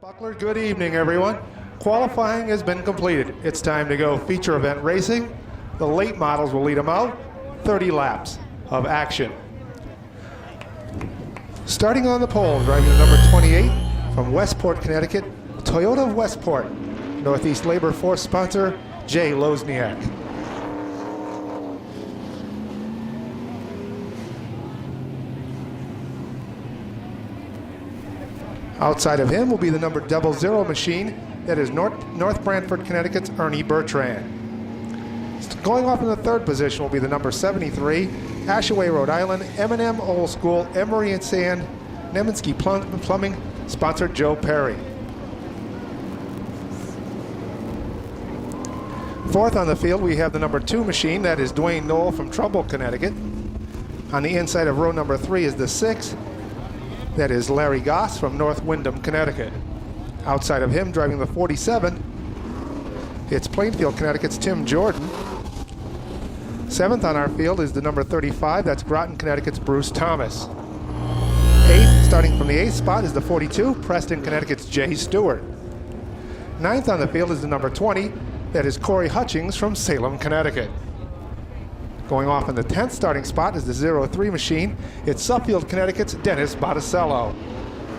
Buckler, good evening, everyone. Qualifying has been completed. It's time to go feature event racing. The late models will lead them out. 30 laps of action. Starting on the pole, driving the number 28 from Westport, Connecticut, Toyota of Westport. Northeast Labor Force sponsor, Jay Lozniak. Outside of him will be the number 00 machine. That is North Branford, Connecticut's Ernie Bertrand. Going off in the third position will be the number 73, Ashaway, Rhode Island, M&M Old School, Emery and Sand, Nemensky Plumbing, sponsored Joe Perry. Fourth on the field, we have the number 2 machine. That is Dwayne Knoll from Trumbull, Connecticut. On the inside of row number 3 is the 6. That is Larry Goss from North Windham, Connecticut. Outside of him, driving the 47, it's Plainfield, Connecticut's Tim Jordan. Seventh on our field is the number 35. That's Groton, Connecticut's Bruce Thomas. Eighth, starting from the 8th spot, is the 42, Preston, Connecticut's Jay Stewart. Ninth on the field is the number 20. That is Corey Hutchings from Salem, Connecticut. Going off in the 10th starting spot is the 03 machine. It's Suffield, Connecticut's Dennis Botticello.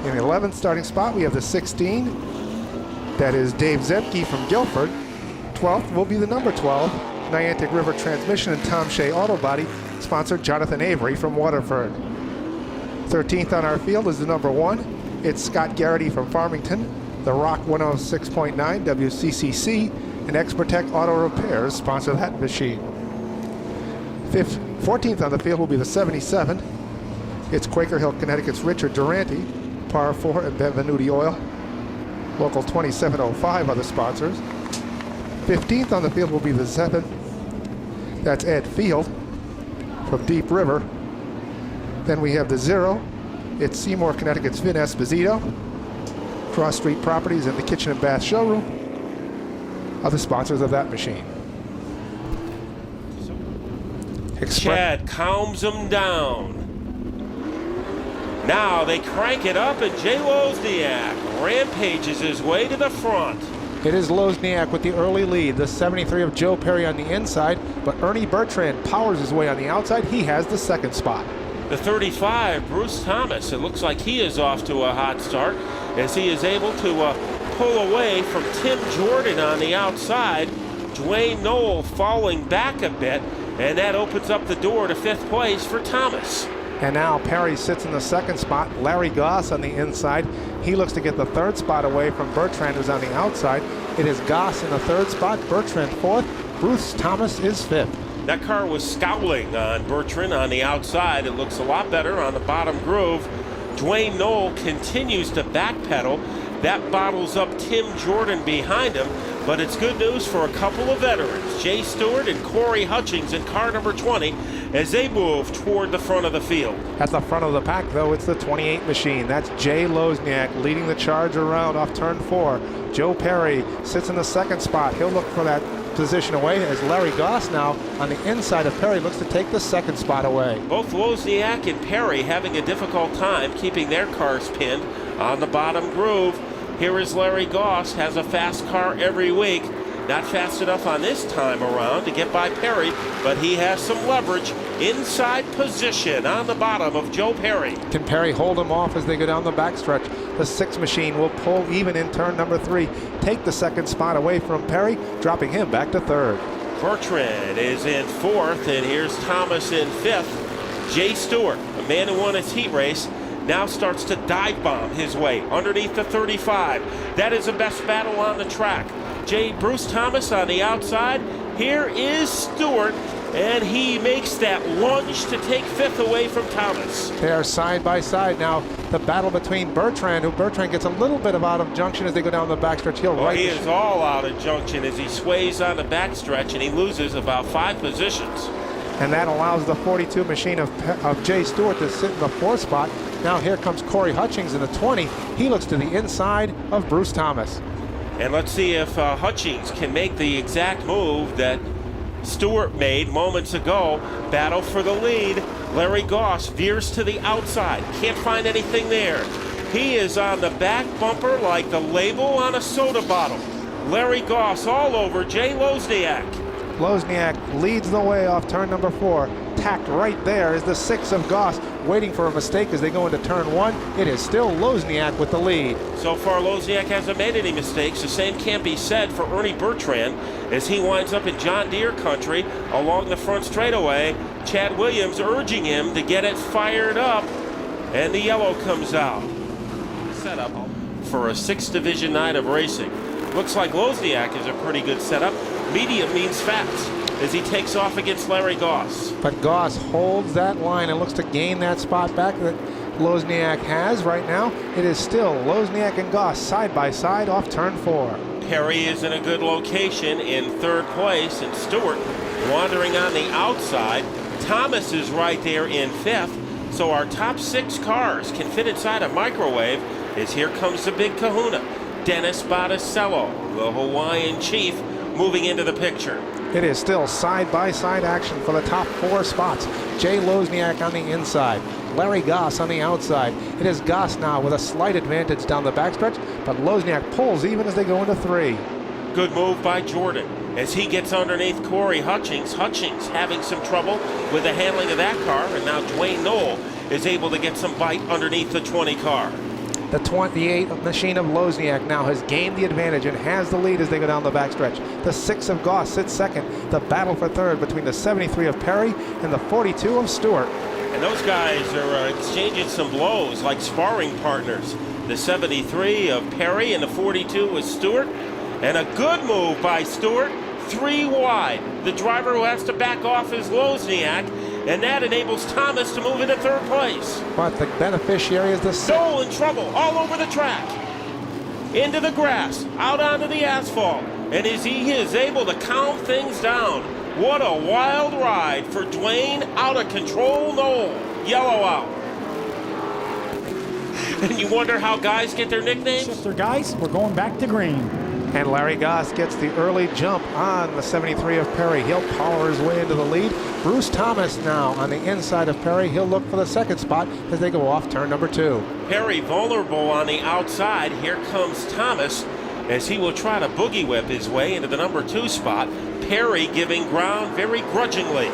In the 11th starting spot, we have the 16. That is Dave Zebke from Guilford. 12th will be the number 12, Niantic River Transmission and Tom Shea Auto Body, sponsored Jonathan Avery from Waterford. 13th on our field is the number 1. It's Scott Garrity from Farmington, the Rock 106.9 WCCC, and Expertech Auto Repairs sponsor that machine. 14th on the field will be the 77. It's Quaker Hill, Connecticut's Richard Durante, Par 4 and Benvenuti Oil. Local 2705 are the sponsors. 15th on the field will be the 7th. That's Ed Field from Deep River. Then we have the 0. It's Seymour, Connecticut's Vin Esposito. Cross Street Properties and the Kitchen and Bath Showroom are the sponsors of that machine. Chad calms them down. Now they crank it up, and Jay Lozniak rampages his way to the front. It is Lozniak with the early lead, the 73 of Joe Perry on the inside, but Ernie Bertrand powers his way on the outside. He has the second spot. The 35, Bruce Thomas, it looks like he is off to a hot start as he is able to pull away from Tim Jordan on the outside. Dwayne Knoll falling back a bit, and that opens up the door to 5th place for Thomas. And now Perry sits in the second spot. Larry Goss on the inside. He looks to get the 3rd spot away from Bertrand, who's on the outside. It is Goss in the 3rd spot, Bertrand 4th, Bruce Thomas is 5th. That car was scowling on Bertrand on the outside. It looks a lot better on the bottom groove. Dwayne Knoll continues to backpedal. That bottles up Tim Jordan behind him, but it's good news for a couple of veterans, Jay Stewart and Corey Hutchings in car number 20, as they move toward the front of the field. At the front of the pack, though, it's the 28 machine. That's Jay Lozniak leading the charge around off turn 4. Joe Perry sits in the 2nd spot. He'll look for that position away as Larry Goss now on the inside of Perry looks to take the 2nd spot away. Both Lozniak and Perry having a difficult time keeping their cars pinned on the bottom groove. Here is Larry Goss, has a fast car every week. Not fast enough on this time around to get by Perry, but he has some leverage. Inside position on the bottom of Joe Perry. Can Perry hold him off as they go down the backstretch? The 6 machine will pull even in turn number 3. Take the 2nd spot away from Perry, dropping him back to 3rd. Bertrand is in 4th, and here's Thomas in 5th. Jay Stewart, a man who won his heat race, now starts to dive bomb his way underneath the 35. That is the best battle on the track. Bruce Thomas on the outside. Here is Stewart, and he makes that lunge to take 5th away from Thomas. They are side by side now. The battle between Bertrand, who Bertrand gets a little bit of out of junction as they go down the backstretch. He is all out of junction as he sways on the backstretch, and he loses about 5 positions. And that allows the 42 machine of Jay Stewart to sit in the 4th spot. Now here comes Corey Hutchings in the 20. He looks to the inside of Bruce Thomas. And let's see if Hutchings can make the exact move that Stewart made moments ago. Battle for the lead. Larry Goss veers to the outside. Can't find anything there. He is on the back bumper like the label on a soda bottle. Larry Goss all over Jay Lozniak. Lozniak leads the way off turn number 4. Tacked right there is the 6 of Goss, waiting for a mistake as they go into turn 1. It is still Lozniak with the lead. So far, Lozniak hasn't made any mistakes. The same can't be said for Ernie Bertrand as he winds up in John Deere country along the front straightaway. Chad Williams urging him to get it fired up, and the yellow comes out. Setup for a 6th division night of racing. Looks like Lozniak is a pretty good setup. Medium means fast as he takes off against Larry Goss. But Goss holds that line and looks to gain that spot back that Lozniak has right now. It is still Lozniak and Goss side by side off turn 4. Perry is in a good location in 3rd place, and Stewart wandering on the outside. Thomas is right there in 5th. So our top 6 cars can fit inside a microwave as here comes the big kahuna. Dennis Botticello, the Hawaiian chief, moving into the picture. It is still side-by-side action for the top 4 spots. Jay Lozniak on the inside, Larry Goss on the outside. It is Goss now with a slight advantage down the backstretch, but Lozniak pulls even as they go into 3. Good move by Jordan as he gets underneath Corey Hutchings. Hutchings having some trouble with the handling of that car, and now Dwayne Knoll is able to get some bite underneath the 20 car. The 28 machine of Lozniak now has gained the advantage and has the lead as they go down the backstretch. The 6 of Goss sits second. The battle for third between the 73 of Perry and the 42 of Stewart. And those guys are exchanging some blows like sparring partners. The 73 of Perry and the 42 of Stewart. And a good move by Stewart, 3 wide. The driver who has to back off is Lozniak, and that enables Thomas to move into 3rd place. But the beneficiary is the Knoll in trouble all over the track. Into the grass, out onto the asphalt. And as he is able to calm things down, what a wild ride for Dwayne out of control Knoll. Yellow out. And you wonder how guys get their nicknames? Shifter guys, we're going back to green. And Larry Goss gets the early jump on the 73 of Perry. He'll power his way into the lead. Bruce Thomas now on the inside of Perry. He'll look for the 2nd spot as they go off turn number 2. Perry vulnerable on the outside. Here comes Thomas as he will try to boogie whip his way into the number 2 spot. Perry giving ground very grudgingly.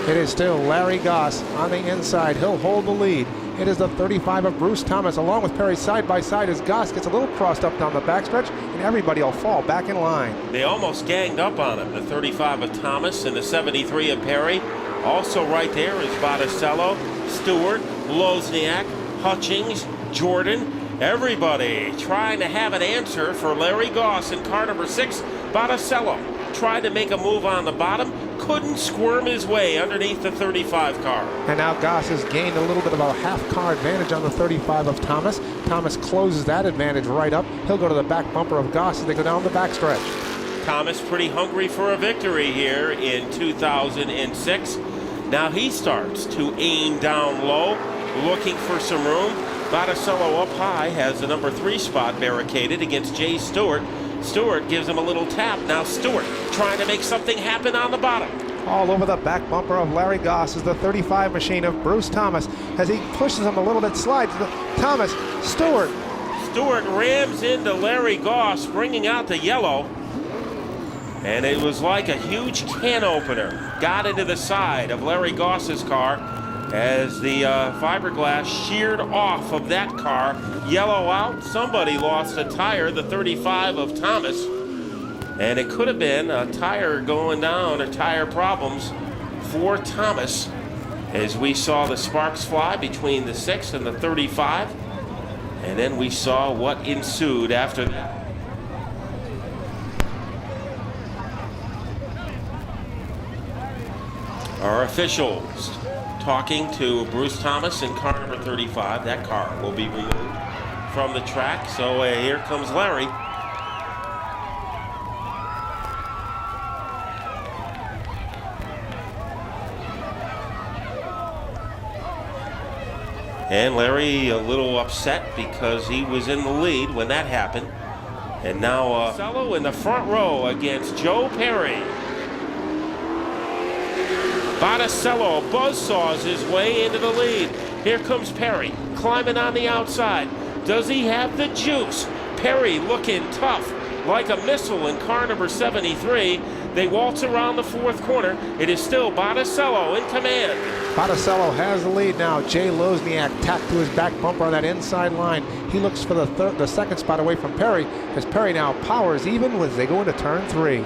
It is still Larry Goss on the inside. He'll hold the lead. It is the 35 of Bruce Thomas along with Perry side by side as Goss gets a little crossed up down the backstretch, and everybody will fall back in line. They almost ganged up on him. The 35 of Thomas and the 73 of Perry. Also right there is Botticello, Stewart, Lozniak, Hutchings, Jordan. Everybody trying to have an answer for Larry Goss in car number 6. Botticello tried to make a move on the bottom, couldn't squirm his way underneath the 35 car. And now Goss has gained a little bit of a half-car advantage on the 35 of Thomas. Thomas closes that advantage right up. He'll go to the back bumper of Goss as they go down the backstretch. Thomas pretty hungry for a victory here in 2006. Now he starts to aim down low, looking for some room. Botticello up high has the number 3 spot barricaded against Jay Stewart. Stewart gives him a little tap. Now Stewart trying to make something happen on the bottom. All over the back bumper of Larry Goss is the 35 machine of Bruce Thomas as he pushes him a little bit, slides. Thomas, Stewart. Stewart rams into Larry Goss, bringing out the yellow. And it was like a huge can opener. Got into the side of Larry Goss's car as the fiberglass sheared off of that car. Yellow out. Somebody lost a tire, the 35 of Thomas. And it could have been a tire going down or tire problems for Thomas as we saw the sparks fly between the 6 and the 35. And then we saw what ensued after that. Our officials talking to Bruce Thomas in car number 35. That car will be removed from the track. So here comes Larry. And Larry a little upset because he was in the lead when that happened. And now Botticello in the front row against Joe Perry. Botticello buzzsaws his way into the lead. Here comes Perry, climbing on the outside. Does he have the juice? Perry looking tough, like a missile in car number 73. They waltz around the fourth corner. It is still Botticello in command. Botticello has the lead now. Jay Lozniak tacked to his back bumper on that inside line. He looks for the second spot away from Perry, as Perry now powers even as they go into turn 3.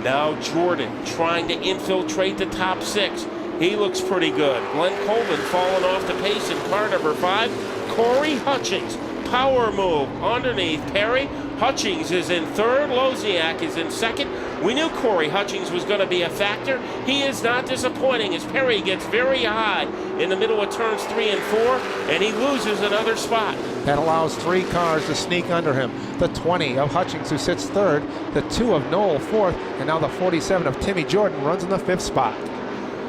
Now Jordan trying to infiltrate the top 6. He looks pretty good. Glenn Coleman falling off the pace in car number 5. Corey Hutchings, power move underneath Perry. Hutchings is in third. Lozniak is in second. We knew Corey Hutchings was going to be a factor. He is not disappointing as Perry gets very high in the middle of turns 3 and 4, and he loses another spot. That allows 3 cars to sneak under him. The 20 of Hutchings, who sits third, the 2 of Knoll fourth, and now the 47 of Timmy Jordan runs in the 5th spot.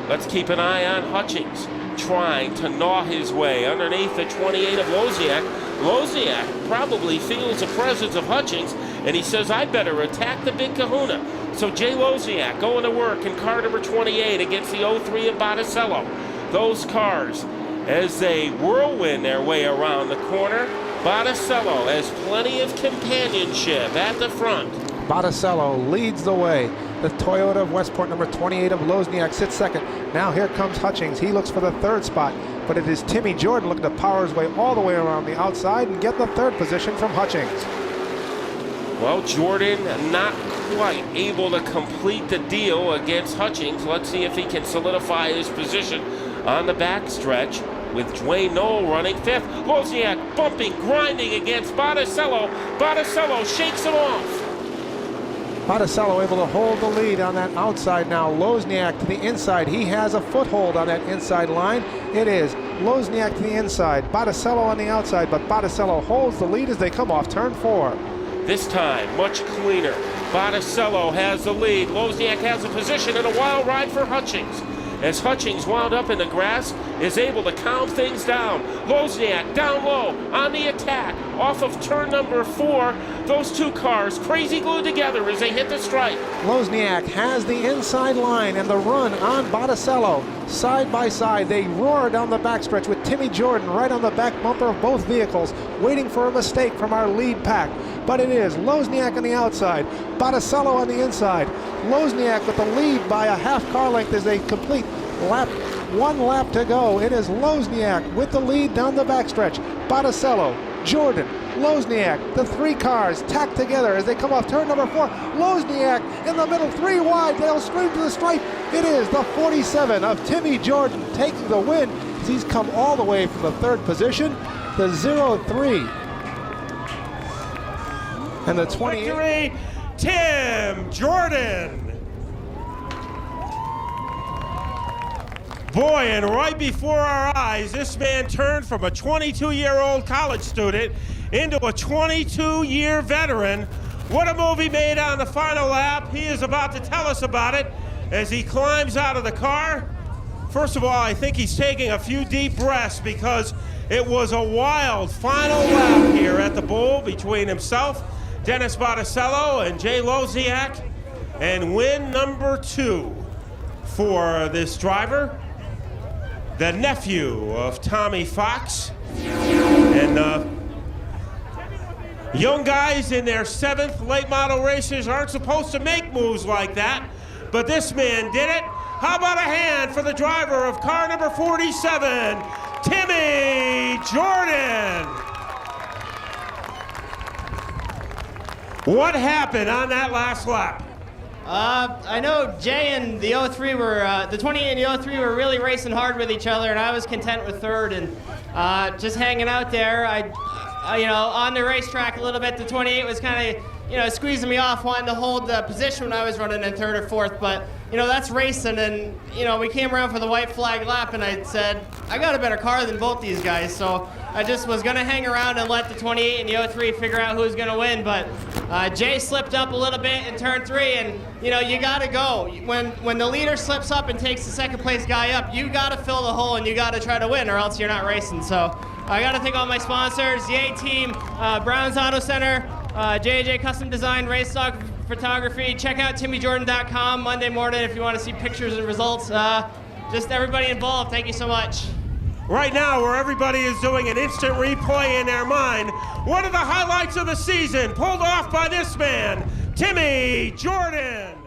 Let's keep an eye on Hutchings, trying to gnaw his way underneath the 28 of Lozniak. Lozniak probably feels the presence of Hutchings, and he says, I better attack the big kahuna. So Jay Lozniak going to work in car number 28 against the 03 of Botticello. Those cars, as they whirlwind their way around the corner, Botticello has plenty of companionship at the front. Botticello leads the way. The Toyota of Westport, number 28 of Lozniak, sits second. Now here comes Hutchings. He looks for the 3rd spot, but it is Timmy Jordan looking to power his way all the way around the outside and get the 3rd position from Hutchings. Well, Jordan not quite able to complete the deal against Hutchings. Let's see if he can solidify his position on the backstretch with Dwayne Knoll running 5th. Lozniak bumping, grinding against Botticello. Botticello shakes him off. Botticello able to hold the lead on that outside now. Lozniak to the inside. He has a foothold on that inside line. It is Lozniak to the inside, Botticello on the outside, but Botticello holds the lead as they come off turn 4. This time, much cleaner. Botticello has the lead. Lozniak has a position and a wild ride for Hutchings. As Hutchings wound up in the grass, is able to calm things down. Lozniak down low on the attack off of turn number 4. Those 2 cars crazy glued together as they hit the stripe. Lozniak has the inside line and the run on Botticello. Side by side, they roar down the backstretch with Timmy Jordan right on the back bumper of both vehicles, waiting for a mistake from our lead pack. But it is Lozniak on the outside, Botticello on the inside. Lozniak with the lead by a half car length as they complete one lap to go. It is Lozniak with the lead down the backstretch. Botticello, Jordan, Lozniak, the 3 cars tacked together as they come off turn number 4. Lozniak in the middle, 3 wide. They'll scream to the stripe. It is the 47 of Timmy Jordan taking the win as he's come all the way from the 3rd position, the 0-3. And the 28. Victory, Tim Jordan. Boy, and right before our eyes, this man turned from a 22-year-old college student into a 22-year veteran. What a move he made on the final lap. He is about to tell us about it as he climbs out of the car. First of all, I think he's taking a few deep breaths because it was a wild final lap here at the Bowl between himself, Dennis Botticello, and Jay Lozniak. And win number 2 for this driver, the nephew of Tommy Fox. And young guys in their 7th late model races aren't supposed to make moves like that, but this man did it. How about a hand for the driver of car number 47, Timmy Jordan? What happened on that last lap? I know Jay and the 03 were, the 28 and the 03 were really racing hard with each other, and I was content with 3rd and just hanging out there. I on the racetrack a little bit, the 28 was kind of, squeezing me off, wanting to hold the position when I was running in 3rd or 4th, but, that's racing, and, we came around for the white flag lap, and I said, I got a better car than both these guys, so I just was going to hang around and let the 28 and the 03 figure out who was going to win, but Jay slipped up a little bit in turn 3, and, you got to go. When the leader slips up and takes the 2nd place guy up, you got to fill the hole, and you got to try to win, or else you're not racing, so I got to thank all my sponsors, the A-Team, Brown's Auto Center, JJ Custom Design, Race Stock Photography. Check out TimmyJordan.com Monday morning if you want to see pictures and results. Just everybody involved, thank you so much. right now where everybody is doing an instant replay in their mind. One of the highlights of the season, pulled off by this man, Timmy Jordan.